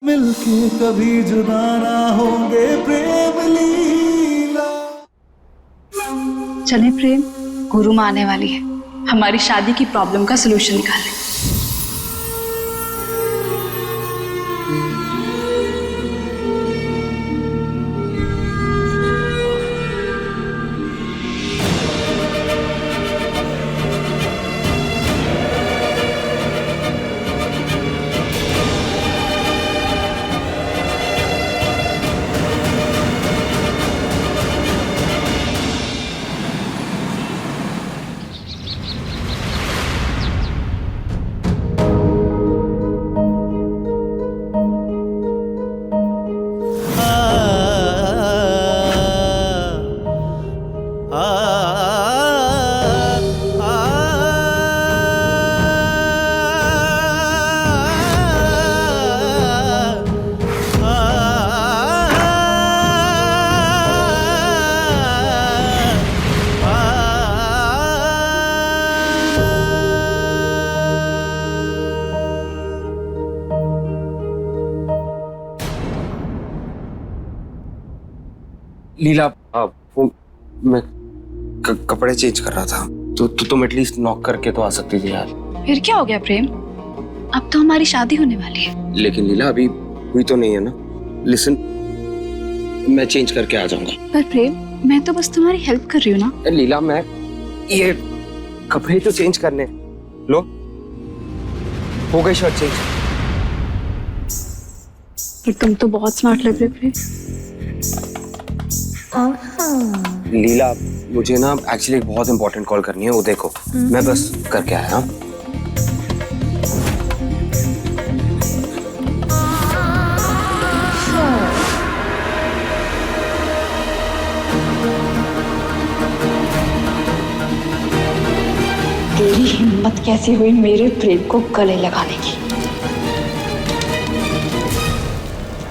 मिलके कभी जुदा ना होंगे प्रेम लीला। चले प्रेम, गुरु माँ आने वाली है, हमारी शादी की प्रॉब्लम का सलूशन निकालें। लीला, वो मैं कपड़े चेंज कर रहा था, तो तुम एटलीस्ट नॉक करके तो आ सकती थी यार। फिर क्या हो गया प्रेम, अब तो हमारी शादी होने वाली है। लेकिन लीला अभी हुई तो नहीं है ना। लिसन, मैं चेंज करके आ जाऊंगा। पर प्रेम, मैं तो बस तुम्हारी हेल्प कर रही हूँ ना। लीला, मैं ये कपड़े तो चेंज करने, लो हो गई शर्ट चेंज। पर तुम तो बहुत स्मार्ट लग रहे हो प्रेम। लीला, मुझे ना एक्चुअली एक बहुत इंपॉर्टेंट कॉल करनी है, वो देखो मैं बस करके आया। हाँ तेरी हिम्मत कैसी हुई मेरे प्रेम को गले लगाने की?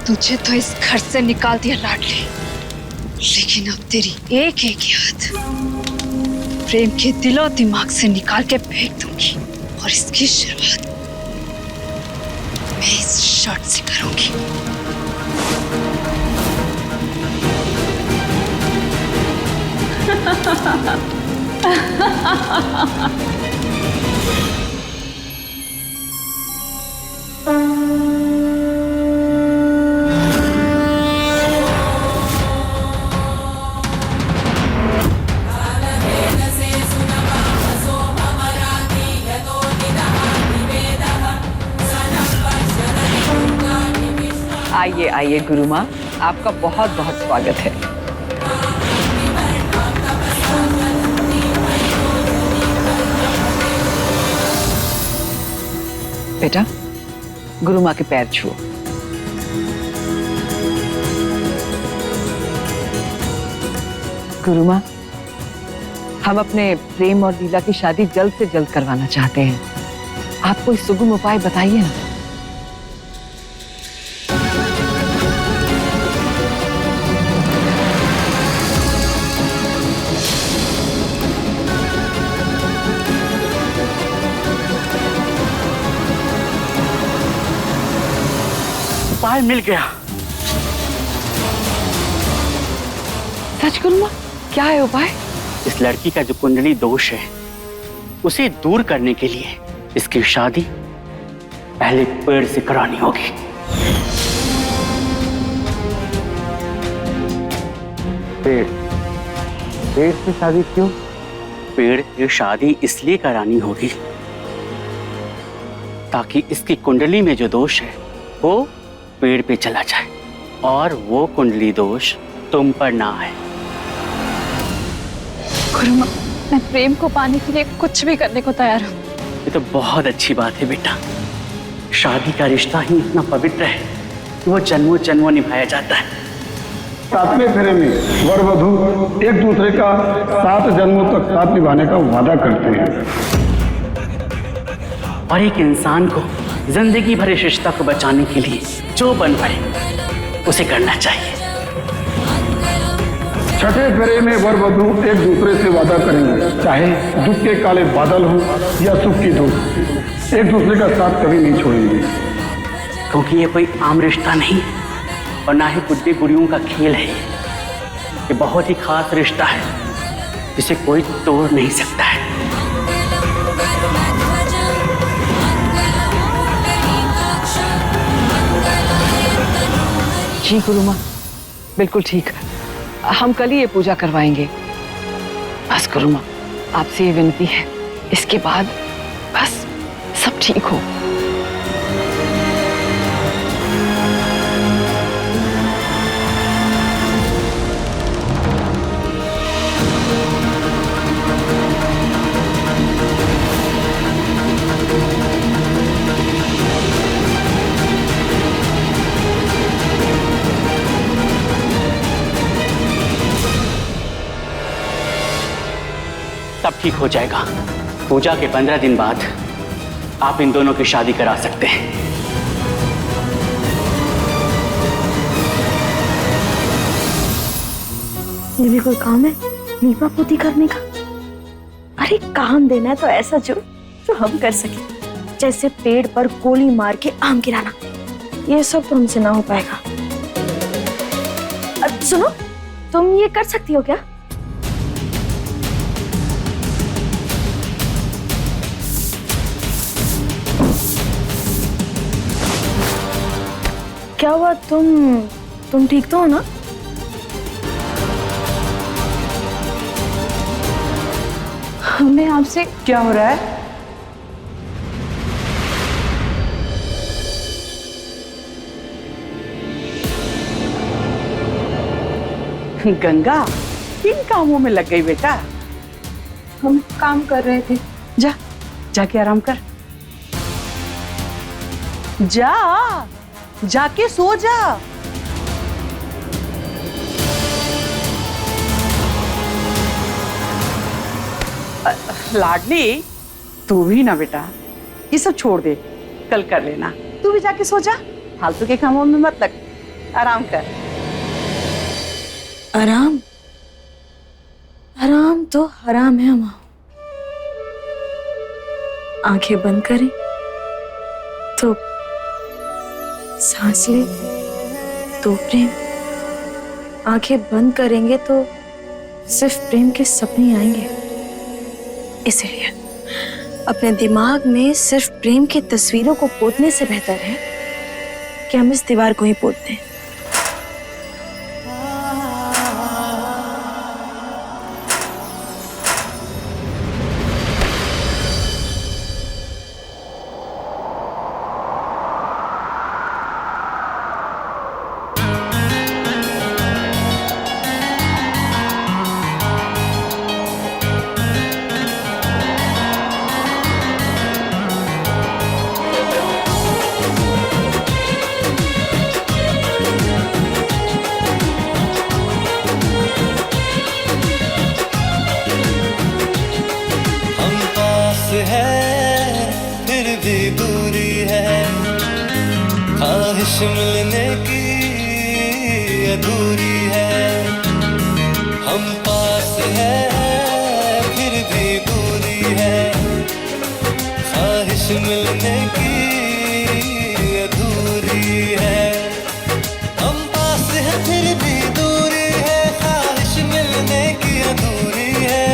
तुझे तो इस घर से निकाल दिया लाडली, लेकिन अब तेरी एक एक याद प्रेम के दिलो दिमाग से निकाल के फेंक दूंगी, और इसकी शुरुआत मैं इस शर्ट से करूंगी। आइए आइए गुरु माँ, आपका बहुत बहुत स्वागत है। बेटा, गुरु माँ के पैर छुओ। गुरु माँ, हम अपने प्रेम और लीला की शादी जल्द से जल्द करवाना चाहते हैं। आप कोई सुगम उपाय बताइए ना। उपाय मिल गया। सच गुरु माँ, क्या है उपाय? इस लड़की का जो कुंडली दोष है उसे दूर करने के लिए इसकी शादी पहले पेड़ से करानी होगी। पेड़ पेड़ से शादी क्यों? पेड़ की शादी इसलिए करानी होगी ताकि इसकी कुंडली में जो दोष है वो पेड़ पे चला जाए और वो कुंडली दोष तुम पर ना आए। गुरु माँ, मैं प्रेम को पाने के लिए कुछ भी करने को तैयार हूँ। ये तो बहुत अच्छी बात है बेटा। शादी का रिश्ता ही इतना पवित्र है कि वो जन्मों जन्मों निभाया जाता है। सातवें फेरे में वर वधू एक दूसरे का 7 जन्मों तक साथ निभाने का वादा करते हैं और एक इंसान को जिंदगी भर इस रिश्ता को बचाने के लिए जो बन पड़े उसे करना चाहिए। छठे फेरे में वर वधू एक दूसरे से वादा करेंगे, चाहे दुख के काले बादल हो या सुख की धूप, एक दूसरे का साथ कभी नहीं छोड़ेंगे। क्योंकि ये कोई आम रिश्ता नहीं है और ना ही गुड्डी गुड़ियों का खेल है। ये बहुत ही खास रिश्ता है जिसे कोई तोड़ नहीं सकता है। जी गुरु माँ, बिल्कुल ठीक। हम कल ही ये पूजा करवाएंगे। बस गुरु माँ, आपसे ये विनती है, इसके बाद बस सब ठीक हो। सब ठीक हो जाएगा। पूजा के 15 दिन बाद आप इन दोनों की शादी करा सकते हैं। ये भी कोई काम है लीपा पोती करने का? अरे काम देना है तो ऐसा जो हम कर सके, जैसे पेड़ पर गोली मार के आम गिराना। ये सब तो हमसे ना हो पाएगा। सुनो, तुम ये कर सकती हो क्या? क्या हुआ, तुम ठीक तो हो ना? हमें आपसे क्या हो रहा है? गंगा, किन कामों में लग गई बेटा? हम काम कर रहे थे। जाके आराम कर। जाके सो जा। लाडली, तू भी ना बेटा, ये सब छोड़ दे, कल कर लेना। तू भी जाके सो जा, फालतू के कामों में मत लग, आराम कर। आराम तो हराम है अम्मा। आंखें बंद करें तो सांस ले तो प्रेम, आंखें बंद करेंगे तो सिर्फ प्रेम के सपने आएंगे। इसलिए अपने दिमाग में सिर्फ प्रेम की तस्वीरों को पोतने से बेहतर है कि हम इस दीवार को ही पोत दें। मिलने की अधूरी है, हम पास है फिर भी दूरी है, ख्वाहिश मिलने की अधूरी है। हम पास है फिर भी दूरी है, ख्वाहिश मिलने की अधूरी है।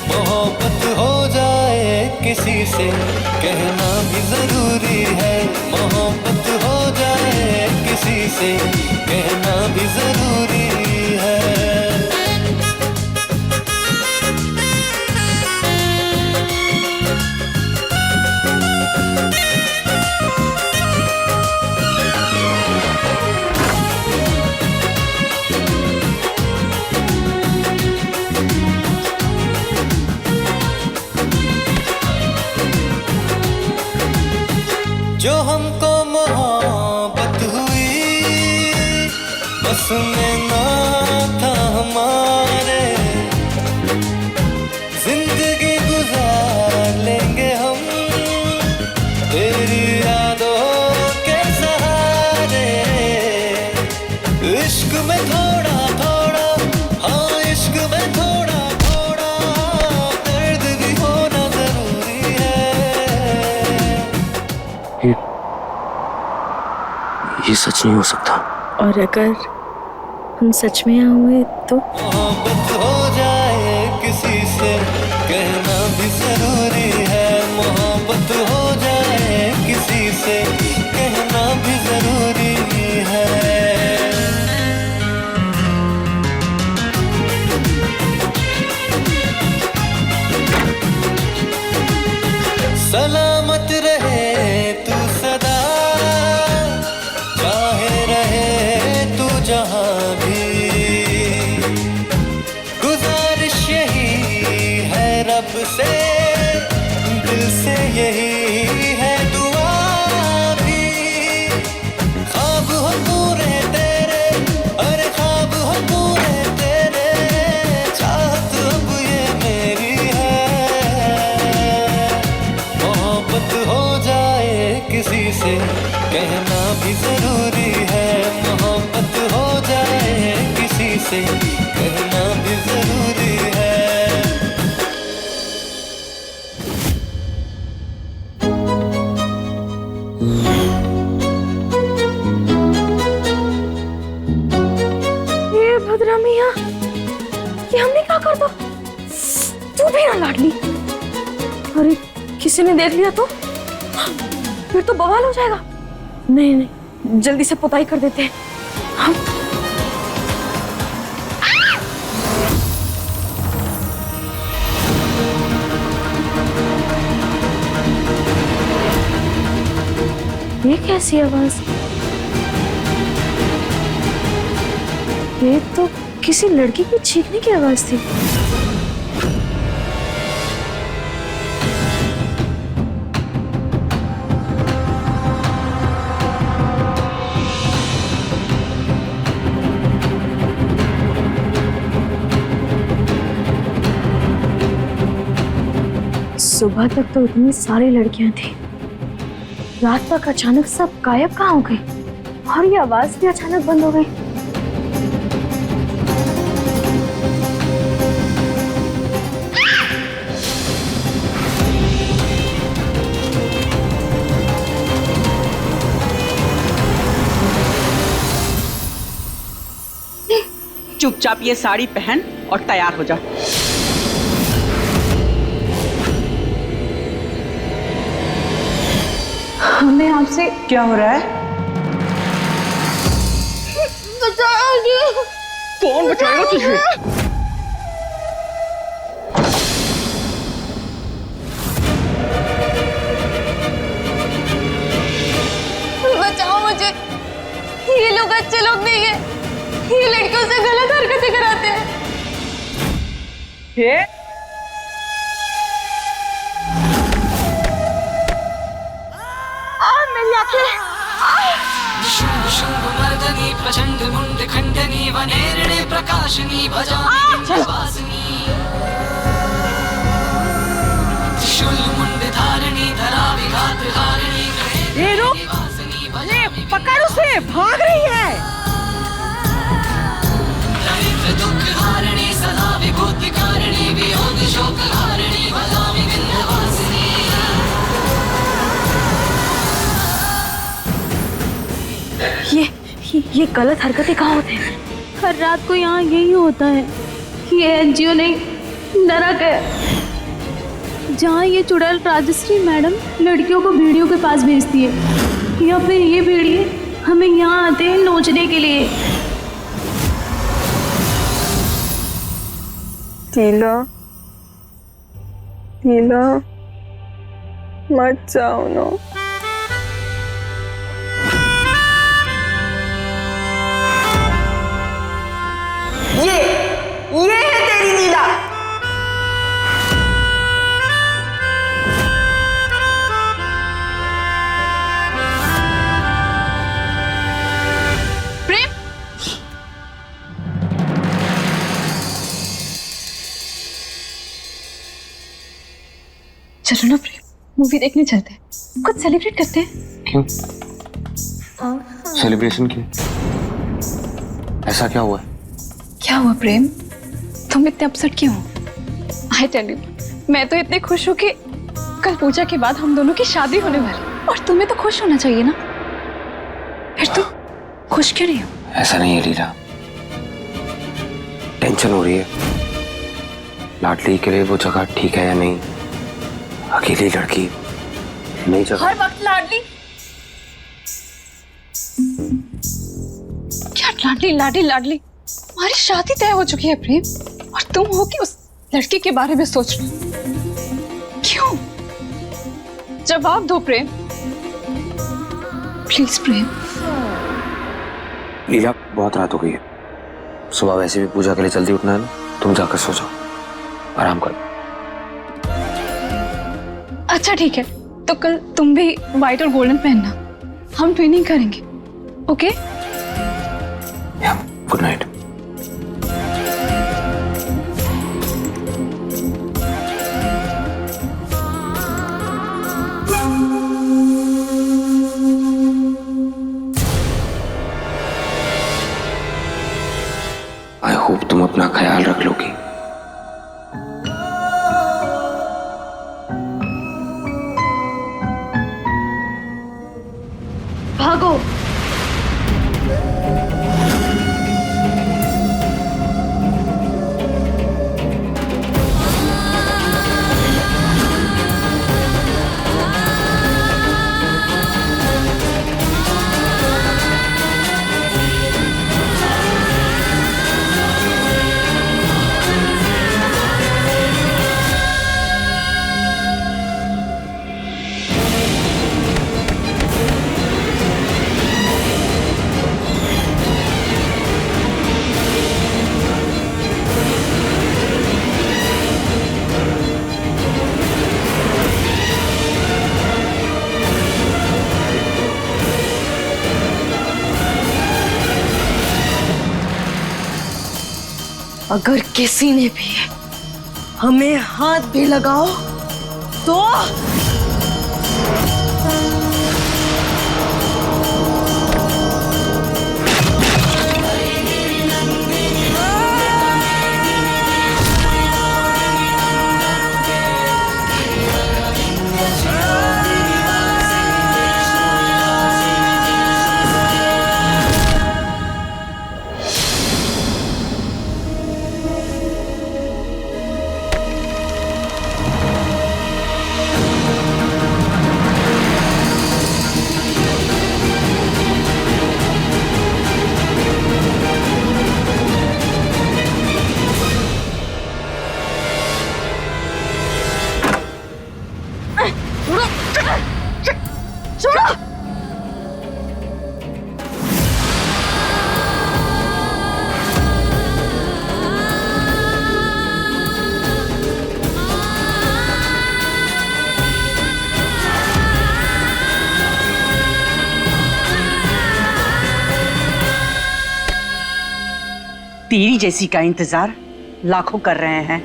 मोहब्बत हो जाए किसी से कहना भी जरूरी है, मोहब्बत हो जाए किसी से कहना भी जरूरी है। जो हमको मोहब्बत हुई बस में ना था हमारे, जिंदगी गुजार लेंगे हम तेरी यादों के सहारे। इश्क में थोड़ा थोड़ा, हाँ इश्क में थोड़ा थोड़ा दर्द भी होना जरूरी है। ये सच नहीं हो सकता। और अगर हम सच में यहाँ हुए तो? मोहब्बत हो जाए किसी से कहना भी जरूरी है, मोहब्बत हो जाए किसी से कहना भी जरूरी है। सलामत रहे तू सदा, चाहे रहे तू जहां भी, गुजारिश यही है रब से, दिल से यही है दुआ भी। ख्वाब हो पूरे तेरे, अरे ख्वाब हो पूरे तेरे, चाहत अब ये मेरी है। मोहब्बत हो जाए किसी से कहना भी जरूरी है, मोहब्बत हो जाए किसी से कहना भी जरूरी है। ये भद्रा मियाँ, ये हमने क्या कर दो? तू भी ना लाडली। अरे किसी ने देख लिया तो फिर तो बवाल हो जाएगा। नहीं नहीं, जल्दी से पुताई कर देते हैं हम। ये कैसी आवाज? ये तो किसी लड़की की चीखने की आवाज थी। सुबह तक तो इतनी सारी लड़कियां थी, रात तक अचानक सब गायब कहाँ हो गई और ये आवाज भी अचानक बंद हो गई। चुपचाप ये साड़ी पहन और तैयार हो जा। हमें आपसे क्या हो रहा है? कौन बचाएगा तुझे? बचाओ मुझे, ये लोग अच्छे लोग नहीं है, ये लड़कियों से गलत हरकतें कराते हैं। ये मेरी आंखें। शुंभमर्दनी प्रचंड मुंड खंडनी वनेरणे प्रकाशनी भजामि वासनी त्रिशूल मुंड धारणी धरा विघात हारिणी ये रुक, ये पकड़ उसे, भाग रही है। दरिद्र दुख हारिणी सदा विभूति कारिणी वियोग शोक हारिणी भजामि विंध्यवासिनी। ये गलत हरकतें कहाँ होते हैं? हर रात को यहाँ यही होता है। ये एनजीओ नहीं, नरक है, जहाँ ये चुड़ैल राजश्री मैडम लड़कियों को भेड़ियों के पास भेजती है, या फिर ये भेड़िए हमें यहाँ आते हैं नोचने के लिए। टीला, टीला, मत जाओ ना। ये है तेरी लीला। प्रेम, चलो ना प्रेम, मूवी देखने चलते हैं, कुछ सेलिब्रेट करते हैं। क्यों? सेलिब्रेशन क्यों? ऐसा क्या हुआ है? क्या हुआ प्रेम, तुम इतने अपसेट क्यों हो? आई टेल यू, मैं तो इतनी खुश हूँ कि कल पूजा के बाद हम दोनों की शादी होने वाली। और तुम्हें तो खुश होना चाहिए ना, फिर तुम खुश क्यों नहीं हो? ऐसा नहीं है लीला, टेंशन हो रही है। लाडली के लिए वो जगह ठीक है या नहीं? अकेली लड़की, नई जगह। हर वक्त लाडली, क्या लाडली लाडली लाडली? हमारी शादी तय हो चुकी है प्रेम, और तुम हो कि उस लड़की के बारे में सोच रहे हो? क्यों? जवाब दो प्रेम, प्लीज प्रेम। लीला बहुत रात हो गई है, सुबह वैसे भी पूजा के लिए जल्दी उठना है ना, तुम जाकर सो जाओ, आराम करो। अच्छा ठीक है, तो कल तुम भी व्हाइट और गोल्डन पहनना, हम ट्विनिंग करेंगे, okay? Good night. I hope तुम अपना ख्याल रख लोगी। भागो। अगर किसी ने भी हमें हाथ भी लगाओ तो तेरी जैसी का इंतजार लाखों कर रहे हैं।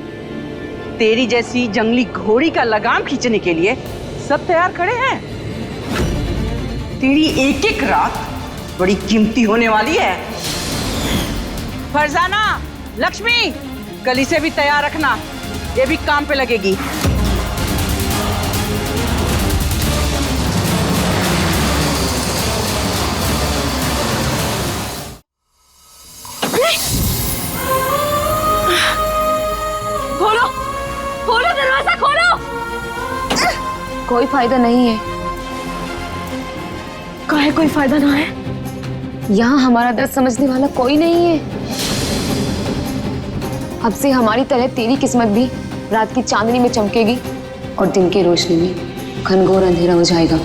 तेरी जैसी जंगली घोड़ी का लगाम खींचने के लिए सब तैयार खड़े हैं। तेरी एक एक रात बड़ी कीमती होने वाली है। फरजाना, लक्ष्मी, कल इसे भी तैयार रखना, ये भी काम पे लगेगी। खोलो, खोलो दरवाजा खोलो। कोई फायदा नहीं है। काहे कोई फायदा ना है? यहाँ हमारा दर्द समझने वाला कोई नहीं है। अब से हमारी तरह तेरी किस्मत भी रात की चांदनी में चमकेगी और दिन की रोशनी में घनघोर अंधेरा हो जाएगा।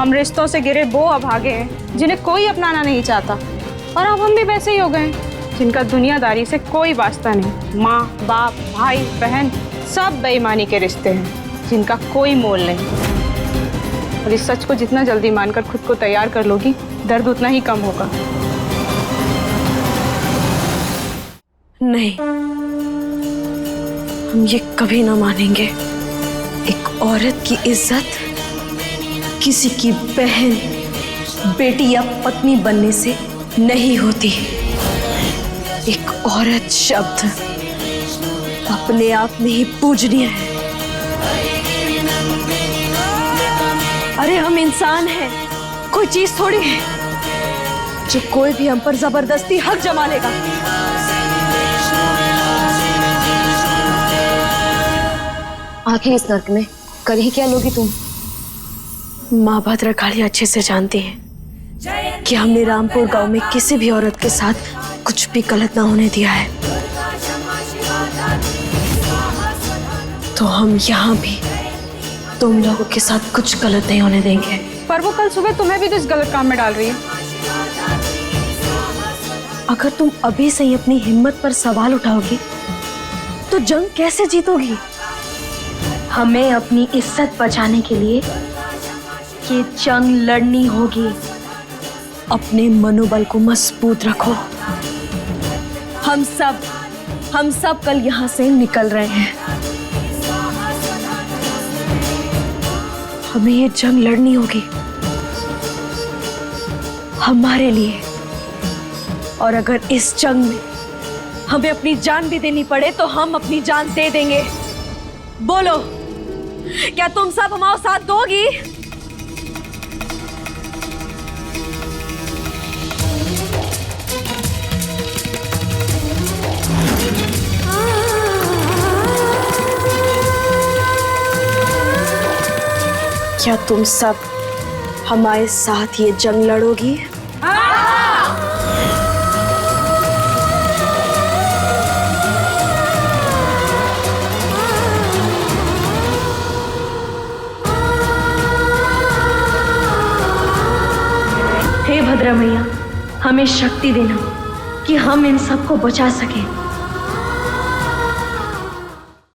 हम रिश्तों से गिरे वो अभागे हैं जिन्हें कोई अपनाना नहीं चाहता, और अब हम भी वैसे ही हो गए जिनका दुनियादारी से कोई वास्ता नहीं। माँ बाप भाई बहन सब बेईमानी के रिश्ते हैं जिनका कोई मोल नहीं। और इस सच को जितना जल्दी मानकर खुद को तैयार कर लोगी, दर्द उतना ही कम होगा। नहीं, हम ये कभी ना मानेंगे। एक औरत की इज्जत किसी की बहन, बेटी या पत्नी बनने से नहीं होती। एक औरत शब्द अपने आप में ही पूजनीय है। अरे हम इंसान हैं, कोई चीज थोड़ी है जो कोई भी हम पर जबरदस्ती हक जमा लेगा। आखिर इस नर्क में कर ही क्या लोगी तुम? माँ भद्रकाली अच्छे से जानती है कि हमने रामपुर गांव में किसी भी औरत के साथ कुछ भी गलत ना होने दिया है, तो हम यहाँ भी तुम लोगों के साथ कुछ गलत नहीं होने देंगे। पर वो कल सुबह तुम्हें भी तो इस गलत काम में डाल रही है। अगर तुम अभी से ही अपनी हिम्मत पर सवाल उठाओगी तो जंग कैसे जीतोगी? हमें अपनी इज्जत बचाने के लिए ये जंग लड़नी होगी। अपने मनोबल को मजबूत रखो। हम सब कल यहाँ से निकल रहे हैं। हमें ये जंग लड़नी होगी हमारे लिए, और अगर इस जंग में हमें अपनी जान भी देनी पड़े तो हम अपनी जान दे देंगे। बोलो, क्या तुम सब हमारा साथ दोगी? क्या तुम सब हमारे साथ ये जंग लड़ोगी? हे भद्रा मैया, हमें शक्ति देना कि हम इन सबको बचा सकें।